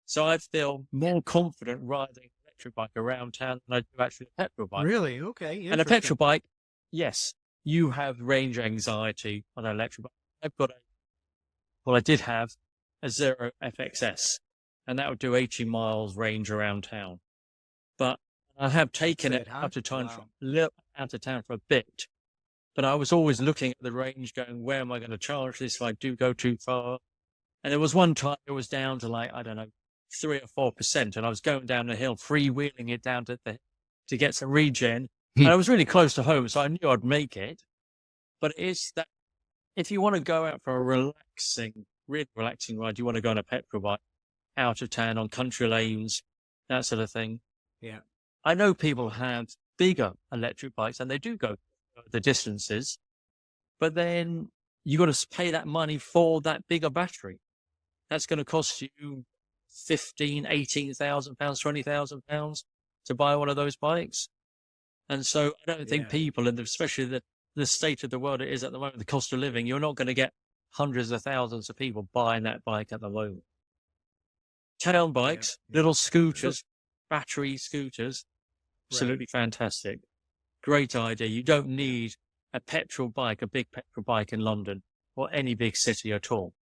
So I feel more confident riding an electric bike around town than I do actually a petrol bike. Really? Okay. And a petrol bike, yes, you have range anxiety on an electric bike. I did have a Zero FXS, and that would do 80 miles range around town. But I have taken it out of town for a bit. But I was always looking at the range going, where am I going to charge this if I do go too far? And there was one time it was down to like, I don't know, 3 or 4%. And I was going down the hill, freewheeling it down to get some regen. And I was really close to home, so I knew I'd make it. But it's that if you want to go out for a really relaxing ride, you want to go on a petrol bike, out of town, on country lanes, that sort of thing. Yeah. I know people have bigger electric bikes and they do go the distances, but then you got to pay that money for that bigger battery. That's going to cost you £15,000, £18,000, £20,000 to buy one of those bikes. And so I don't think people, and especially the state of the world it is at the moment, the cost of living, you're not going to get hundreds of thousands of people buying that bike at the moment. Town bikes, little scooters, battery scooters, absolutely fantastic. Great idea. You don't need a petrol bike, a big petrol bike in London or any big city at all.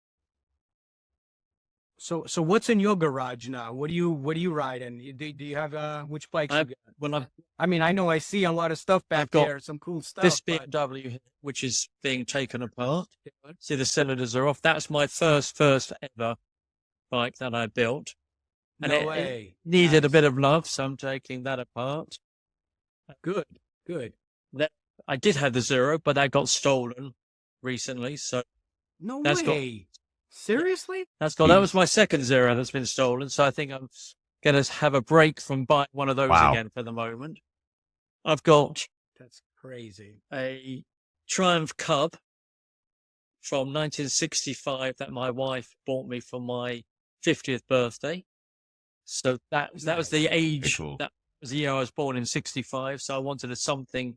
So what's in your garage now? What do you ride in? Do you have which bikes? I mean, I know I see a lot of stuff back there, some cool stuff. This BMW, which is being taken apart. See, the cylinders are off. That's my first ever bike that I built. And it needed a bit of love, so I'm taking that apart. Good. I did have the Zero, but that got stolen recently. So no way. Seriously? That was my second Zero that's been stolen. So I think I'm going to have a break from buying one of those again for the moment. I've got that's crazy. A Triumph Cub from 1965 that my wife bought me for my 50th birthday. So that was the age. Cool. That was the year I was born in 65. So I wanted something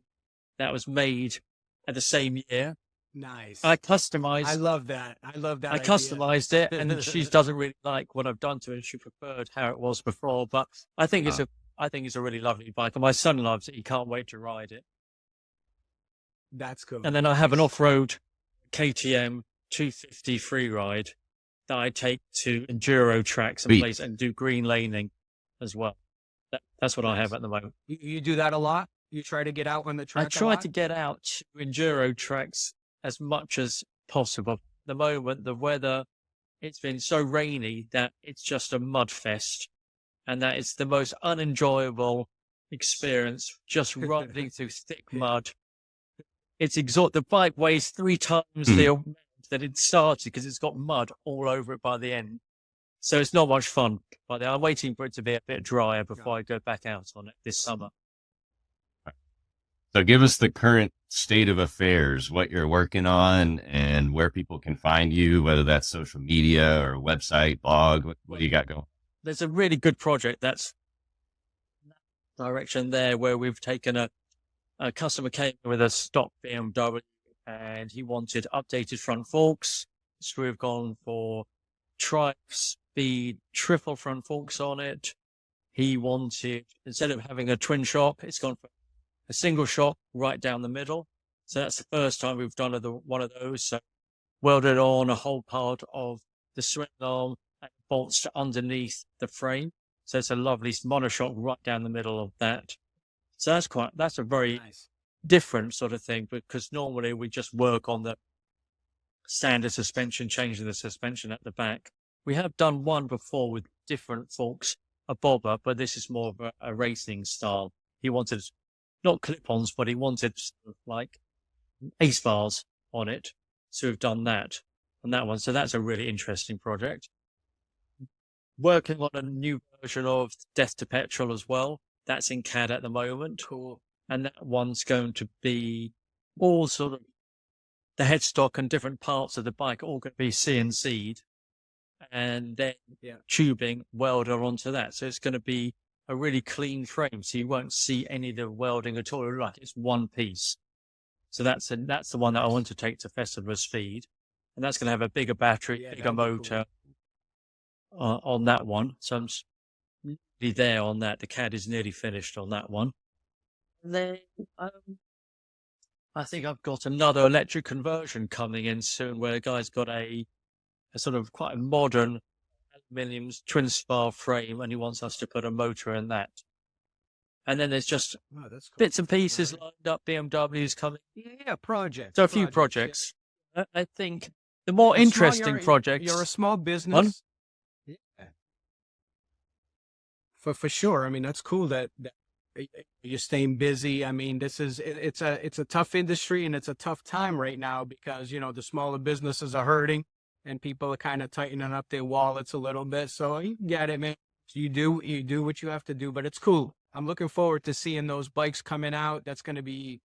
that was made at the same year. Nice. I customized. I love that. I customized it, and she doesn't really like what I've done to it. She preferred how it was before, but I think it's a really lovely bike, and my son loves it. He can't wait to ride it. That's cool. And then I have an off-road KTM 250 free ride that I take to enduro tracks and places and do green laning as well. That's what I have at the moment. You do that a lot? You try to get out on the track? I try to get out to enduro tracks as much as possible. At the moment, the weather, it's been so rainy that it's just a mud fest, and that it's the most unenjoyable experience, just riding through thick mud. It's exhausting. The bike weighs 3 times the amount that it started because it's got mud all over it by the end. So it's not much fun. But I'm waiting for it to be a bit drier before I go back out on it this summer. So give us the current state of affairs, what you're working on and where people can find you, whether that's social media or website, blog, what do you got going? There's a really good project that's direction there where we've taken a customer came with a stock BMW and he wanted updated front forks. So we've gone for tri-speed triple front forks on it. He wanted, instead of having a twin shock, it's gone for a single shock right down the middle. So that's the first time we've done one of those. So welded on a whole part of the swing arm and bolts underneath the frame. So it's a lovely monoshock right down the middle of that. So that's a very different sort of thing, because normally we just work on the standard suspension, changing the suspension at the back. We have done one before with different forks, a bobber, but this is more of a racing style. He wanted not clip-ons, but he wanted sort of like ace bars on it. So we've done that on that one. So that's a really interesting project. Working on a new version of Death to Petrol as well. That's in CAD at the moment. Cool. And that one's going to be all sort of the headstock and different parts of the bike, all going to be CNC'd and then tubing welder onto that. So it's going to be a really clean frame. So you won't see any of the welding at all. Like it's one piece. So that's the one that I want to take to Festival of Speed. and that's going to have a bigger battery, Yeah, bigger that'd be cool. motor on that one. So I'm nearly there on that. The CAD is nearly finished on that one. And then I think I've got another electric conversion coming in soon, where the guy's got a sort of quite a modern aluminium twin spar frame, and he wants us to put a motor in that. And then there's just Oh, that's cool. bits and pieces Alright. lined up. BMW's coming. Yeah, projects. So a few projects. I think the more interesting projects. You're a small business. Yeah. For sure. I mean, that's cool that you're staying busy. I mean, it's a tough industry, and it's a tough time right now because, the smaller businesses are hurting and people are kind of tightening up their wallets a little bit. So you get it, man. So you do what you have to do, but it's cool. I'm looking forward to seeing those bikes coming out. That's going to be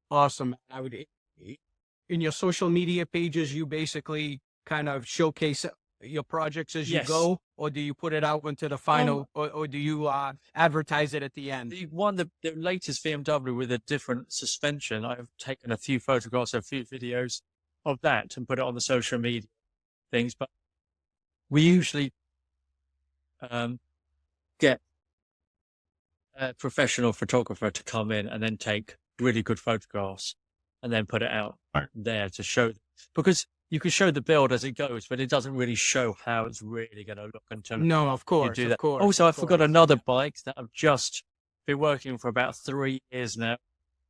awesome. In your social media pages, you basically kind of showcase your projects as you Yes. go, or do you put it out into the final, or do you advertise it at the end? The latest BMW with a different suspension, I've taken a few photographs, a few videos of that and put it on the social media things. But we usually get a professional photographer to come in and then take really good photographs and then put it out there to show, because you can show the build as it goes, but it doesn't really show how it's really going to look until No, of course, you do that. of course. Also, of I forgot course. another bike that I've just been working for about 3 years now.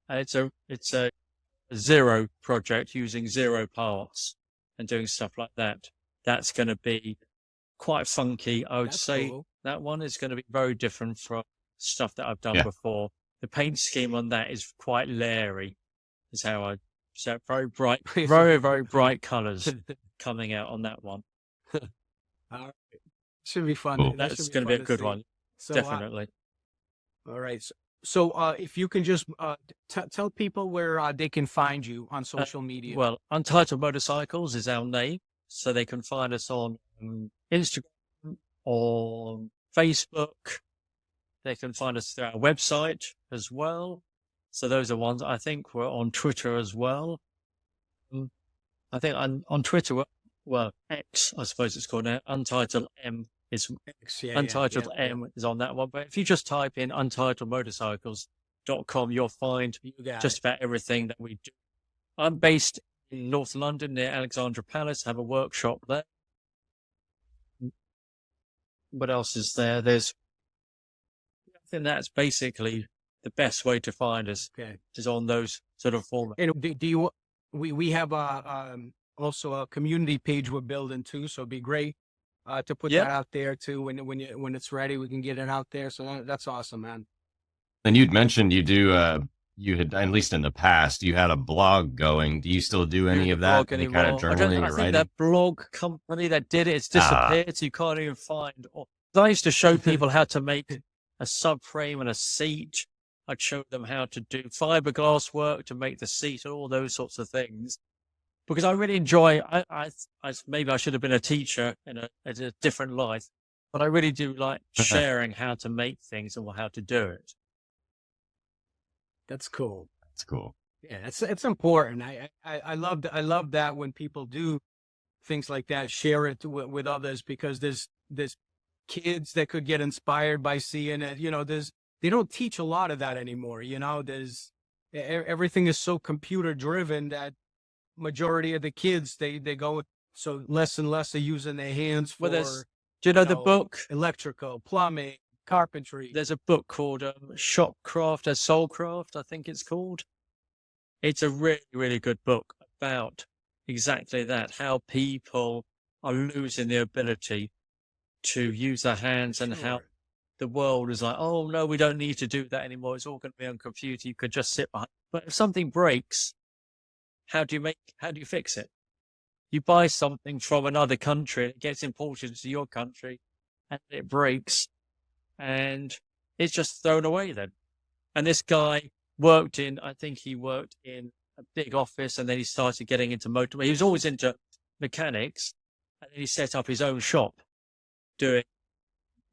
And it's a zero project using zero parts and doing stuff like that. That's going to be quite funky. I would That's say cool. that one is going to be very different from stuff that I've done before. The paint scheme on that is quite leery, is how I say, very bright, very, very bright colors coming out on that one. Should be fun. Cool. That That's should going to be a fun good see. one, So, definitely. all right. So if you can just tell people where they can find you on social media. Well, Untitled Motorcycles is our name, so they can find us on Instagram, on Facebook. They can find us through our website as well. So those are ones. I think we're on Twitter as well. I think on Twitter, well, X, I suppose it's called now. Untitled M is Untitled M is on that one. But if you just type in untitledmotorcycles.com, you'll find just about everything that we do. I'm based in North London near Alexandra Palace. Have a workshop there. What else is there? I think that's basically the best way to find us. Is on those sort of formats. And we have also a community page we're building too, so it'd be great to put that out there too. When it's ready, we can get it out there. So that's awesome, man. And you'd mentioned you had, at least in the past, you had a blog going. Do you still do any of that? Any kind of journaling or I writing? think that blog company that did it's disappeared, so you can't even find. I used to show people how to make a subframe and a seat. I'd show them how to do fiberglass work to make the seat and all those sorts of things. Because I really enjoy, maybe I should have been a teacher in a different life, but I really do like sharing how to make things and how to do it. That's cool. That's cool. Yeah, it's important. I love that when people do things like that, share it with others, because there's kids that could get inspired by seeing it. They don't teach a lot of that anymore. Everything is so computer driven that majority of the kids, they go, so less and less are using their hands for, do you know the book? Electrical, plumbing, carpentry. There's a book called Shopcraft, Soulcraft, I think it's called. It's a really, really good book about exactly that, how people are losing the ability to use their hands and how the world is like, oh, no, we don't need to do that anymore. It's all going to be on computer. You could just sit behind. But if something breaks, how do you fix it? You buy something from another country, and it gets imported into your country, and it breaks, and it's just thrown away then. And this guy I think he worked in a big office, and then he started getting into motor. He was always into mechanics, and then he set up his own shop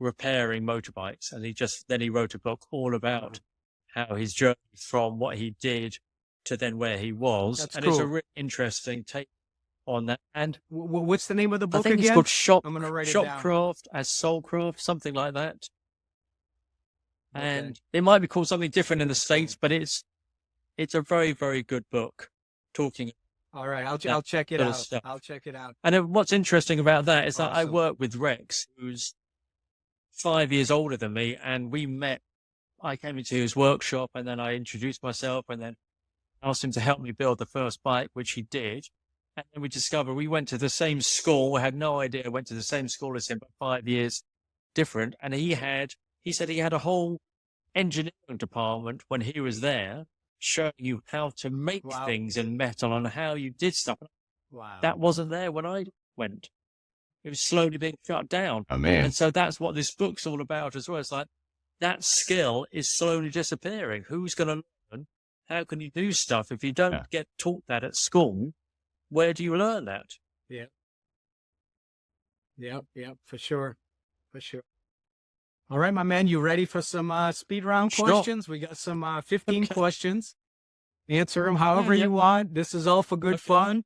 repairing motorbikes. And he wrote a book all about how his journey from what he did to then where he was. That's and cool. It's a really interesting take on that. And What's the name of the I book think again? it's called Shop I'm gonna write it down. Shopcraft as Soulcraft, something like that. Okay. And it might be called something different in the States, but it's a very, very good book talking. All right, I'll that check it sort of out. stuff. I'll check it out. And what's interesting about that is that I Awesome. work with Rex, who's 5 years older than me, and we met. I came into his workshop, and then I introduced myself, and then asked him to help me build the first bike, which he did. And then we discovered we went to the same school. I had no idea. Went to the same school as him, but 5 years different. And he said he had a whole engineering department when he was there, showing you how to make Wow. things in metal and how you did stuff. Wow. That wasn't there when I went. It was slowly being shut down. Oh, man. And so that's what this book's all about as well. It's like that skill is slowly disappearing. Who's going to learn? How can you do stuff if you don't get taught that at school? Where do you learn that? Yep, for sure. All right, my man, you ready for some speed round Sure. questions? We got some 15 Okay. questions. Answer them however Yeah. you want. This is all for good Okay. fun.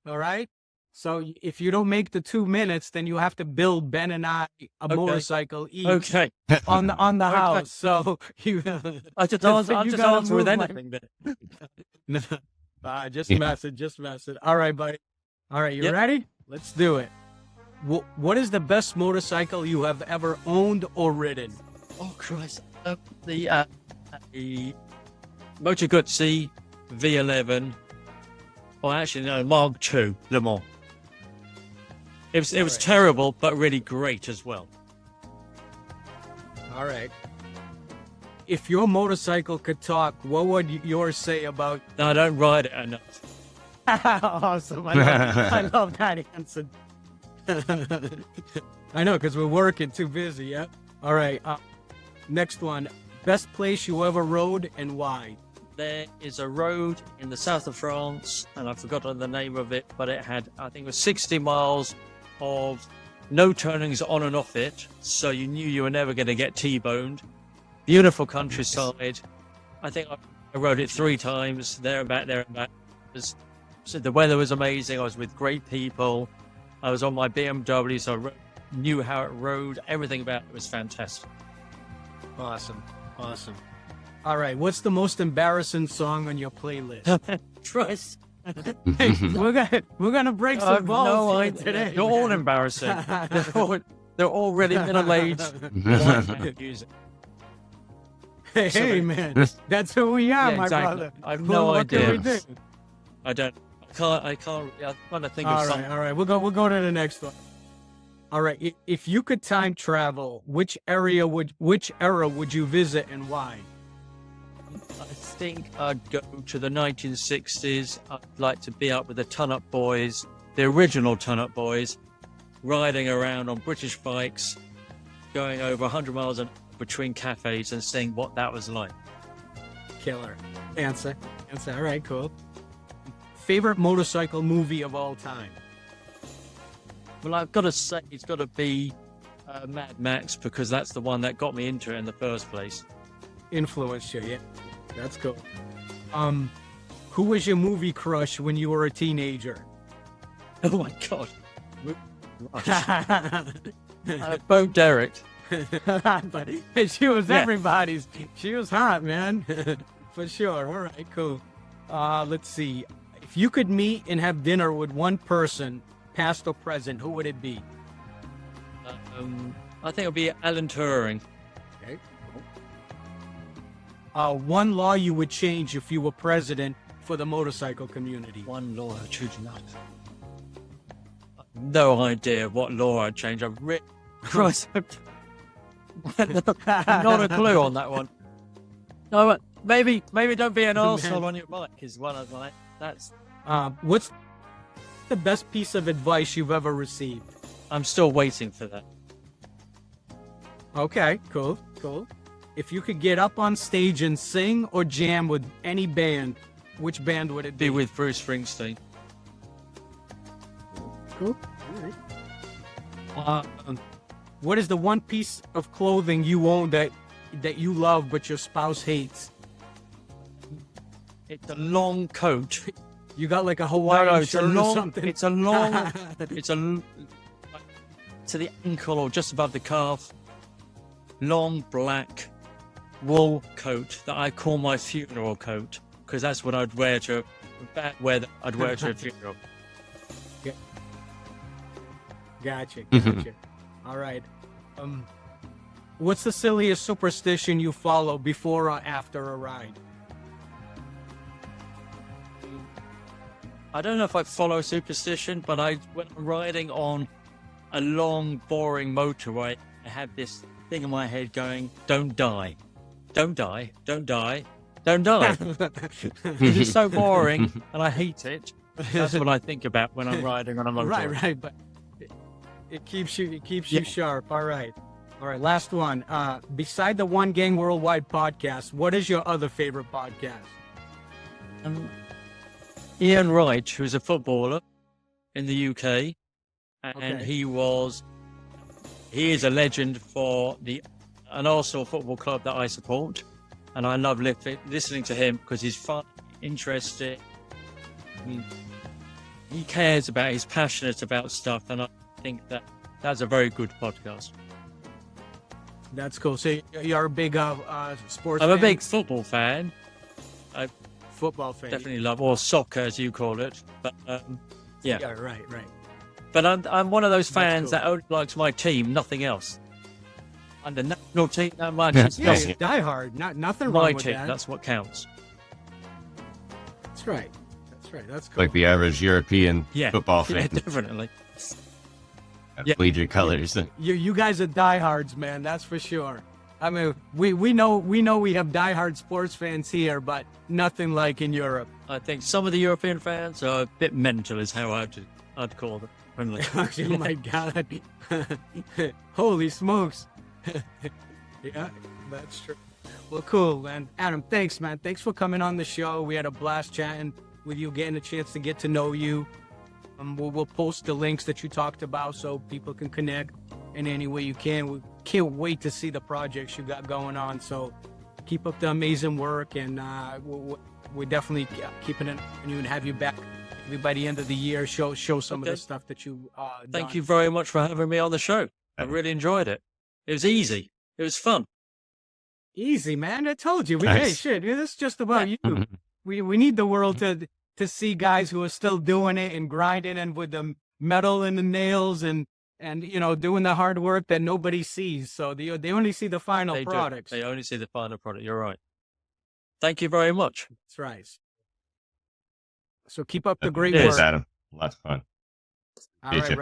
All right. So if you don't make the 2 minutes, then you have to build Ben and I a Okay. motorcycle each Okay. on the Okay. house. So you I just So answer, you I just gotta answer with move like- anything. just Yeah. mess it. All right, buddy. All right, you Yep. ready? Let's do it. What is the best motorcycle you have ever owned or ridden? Oh Christ! The Moto Guzzi V11, or actually no, Mark II Le Mans. It was Alright. terrible, but really great as well. All right. If your motorcycle could talk, what would yours say about? No, I don't ride it enough. Awesome. I love that answer. I know, because we're working too busy. Yeah. All right. Next one. Best place you ever rode and why? There is a road in the south of France, and I've forgotten the name of it, but it had, I think it was 60 miles of no turnings on and off it, so you knew you were never going to get T-boned. Beautiful countryside. I think I rode it 3 times, there and back. So the weather was amazing. I was with great people. I was on my BMW, so I knew how it rode. Everything about it was fantastic. Awesome. All right. What's the most embarrassing song on your playlist? Trust. Hey, we're gonna break I have some balls no here idea. today. They're all embarrassing. They're all really middle-aged. Music. Hey, man, that's who we are, Yeah, my exactly. brother. I have no What can we idea. do? I can't. I'm trying to think of All something. right. We'll go to the next one. All right. If you could time travel, which era would you visit and why? I think I'd go to the 1960s. I'd like to be up with the Ton-Up Boys, the original Ton-Up Boys, riding around on British bikes, going over 100 miles an hour between cafes and seeing what that was like. Killer. Answer. All right, cool. Favorite motorcycle movie of all time? Well, I've got to say it's got to be Mad Max, because that's the one that got me into it in the first place. Influenced you, yeah. That's cool. Who was your movie crush when you were a teenager? Oh my God. Bo Derek. But she was Yeah. everybody's. She was hot, man. For sure. All right, cool. Let's see. If you could meet and have dinner with one person, past or present, who would it be? I think it'll be Alan Turing. Okay. One law you would change if you were president for the motorcycle community. One law I choose not. No idea what law I'd change. I've written. Christ. Not a clue on that one. No, but maybe don't be an arsehole on your bike is one of like that's. What's the best piece of advice you've ever received? I'm still waiting for that. Okay, cool. If you could get up on stage and sing or jam with any band, which band would it be? Be with Bruce Springsteen. Cool. All right. What is the one piece of clothing you own that you love but your spouse hates? It's a long coat You got like a Hawaiian it's a shirt or long, something? it's a long, it's a to the ankle or just above the calf, long black wool coat that I call my funeral coat because that's what I'd wear to bad weather. I'd wear to a funeral. Gotcha. All right. What's the silliest superstition you follow before or after a ride? I don't know if I follow superstition, but when I'm riding on a long, boring motorway, I have this thing in my head going, "Don't die, don't die, don't die, don't die." It's so boring, and I hate it. That's what I think about when I'm riding on a motorway. Right. But it keeps you sharp. All right. Last one. Beside the One Gang Worldwide podcast, what is your other favorite podcast? Ian Wright, who's a footballer in the UK, and Okay. he is a legend for an Arsenal football club that I support, and I love listening to him because he's fun, interesting. He cares about, he's passionate about stuff, and I think that's a very good podcast. That's cool. So you're a big sports I'm a fan? big football fan. Football fan. Definitely love, or soccer as you call it, but yeah. Yeah, right. But I'm one of those fans cool. that only likes my team, nothing else. And the national team, that much. Yeah. It's Yeah, just you die hard. Nothing wrong my with team. that. That's what counts. That's right. That's cool. Like the average European Yeah, football yeah, fan. definitely. Bleed your colors. You guys are diehards, man. That's for sure. I mean, we know we have diehard sports fans here, but nothing like in Europe. I think some of the European fans are a bit mental, is how I'd call them. Oh my God! Holy smokes! Yeah, that's true. Well, cool, man. Adam, thanks, man. Thanks for coming on the show. We had a blast chatting with you, getting a chance to get to know you. We'll post the links that you talked about so people can connect in any way you can. We can't wait to see the projects you got going on. So keep up the amazing work, and we're definitely keeping an eye on you and have you back maybe by the end of the year. Show some of the stuff that you Thank done. you very much for having me on the show. I really enjoyed it. It was easy. It was fun. Easy, man. I told you. Nice. Hey, shit. This is just about you. We need the world to see guys who are still doing it and grinding and with the metal and the nails and doing the hard work that nobody sees. So they only see the final products. They only see the final product. You're right. Thank you very much. That's right. So keep up the great Cheers, work. Adam. Lots of fun. All Get right, ya.